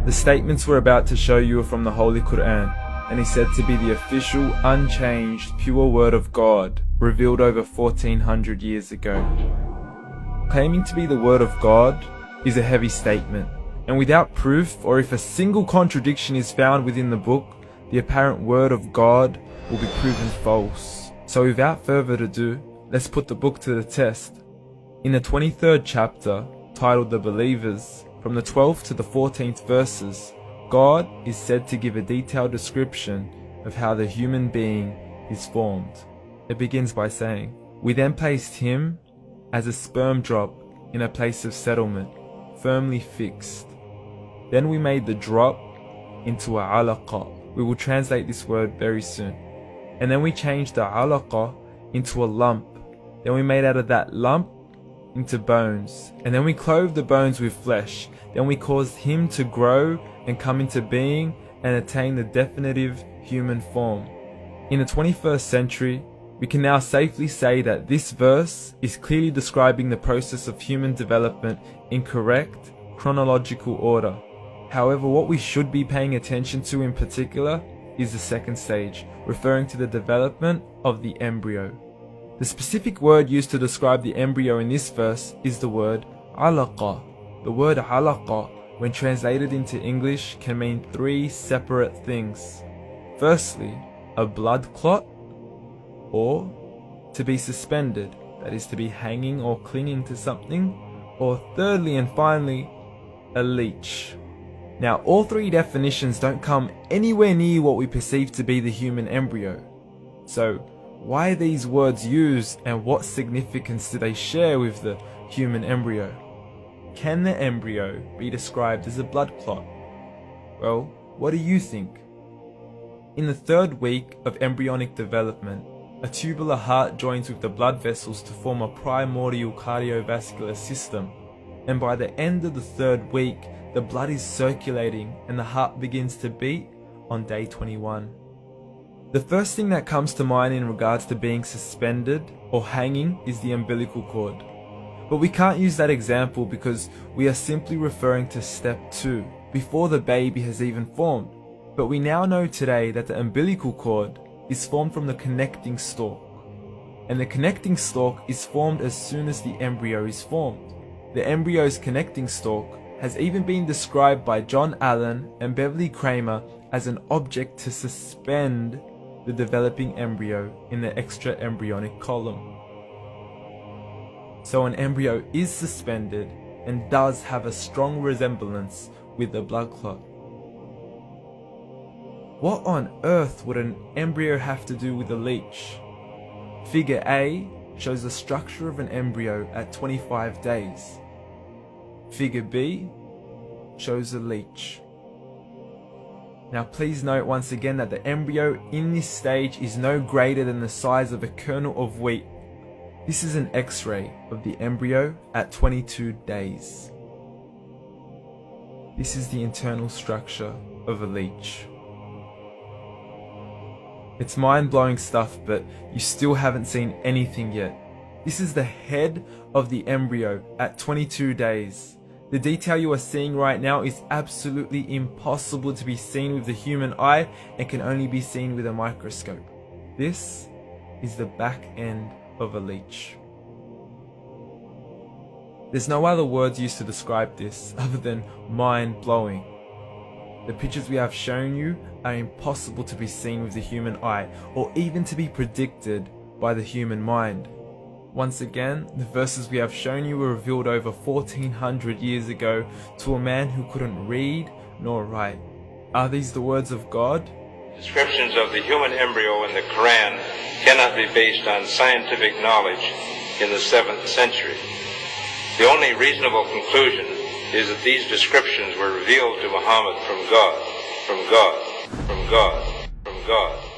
The statements we're about to show you are from the Holy Quran, and is said to be the official, unchanged, pure word of God, revealed over 1400 years ago. Claiming to be the word of God is a heavy statement, and without proof, or if a single contradiction is found within the book, the apparent word of God will be proven false. So without further ado, let's put the book to the test. In the 23rd chapter, titled The Believers, from the 12th to the 14th verses, God is said to give a detailed description of how the human being is formed. It begins by saying, "We then placed him as a sperm drop in a place of settlement, firmly fixed. Then we made the drop into a alagha." We will translate this word very soon. "And then we changed the alagha into a lump. Then we made out of that lump into bones. And then we clothed the bones with flesh. Then we caused him to grow and come into being and attain the definitive human form." In the 21st century, we can now safely say that this verse is clearly describing the process of human development in correct chronological order. However, what we should be paying attention to in particular is the second stage, referring to the development of the embryo. The specific word used to describe the embryo in this verse is the word alagha. The word alagha, when translated into English, can mean three separate things. Firstly, a blood clot, or to be suspended, that is to be hanging or clinging to something, or thirdly and finally, a leech. Now, all three definitions don't come anywhere near what we perceive to be the human embryo. So, why are these words used, and what significance do they share with the human embryo? Can the embryo be described as a blood clot? Well, what do you think? In the 3rd week of embryonic development, a tubular heart joins with the blood vessels to form a primordial cardiovascular system, and by the end of the 3rd week, the blood is circulating and the heart begins to beat on day 21. The first thing that comes to mind in regards to being suspended or hanging is the umbilical cord. But we can't use that example because we are simply referring to step 2, before the baby has even formed. But we now know today that the umbilical cord is formed from the connecting stalk. And the connecting stalk is formed as soon as the embryo is formed. The embryo's connecting stalk has even been described by John Allen and Beverly Kramer as an object to suspend the developing embryo in the extra embryonic column. So an embryo is suspended and does have a strong resemblance with the blood clot. What on earth would an embryo have to do with a leech? Figure A shows the structure of an embryo at 25 days. Figure B shows a leech. Now please note once again that the embryo in this stage is no greater than the size of a kernel of wheat. This is an X-ray of the embryo at 22 days. This is the internal structure of a leech. It's mind-blowing stuff, but you still haven't seen anything yet. This is the head of the embryo at 22 days. The detail you are seeing right now is absolutely impossible to be seen with the human eye and can only be seen with a microscope. This is the back end of a leech. There's no other words used to describe this other than mind-blowing. The pictures we have shown you are impossible to be seen with the human eye or even to be predicted by the human mind. Once again, the verses we have shown you were revealed over 1400 years ago to a man who couldn't read nor write. Are these the words of God? Descriptions of the human embryo in the Quran cannot be based on scientific knowledge in the 7th century. The only reasonable conclusion is that these descriptions were revealed to Muhammad from God, from God, from God, from God.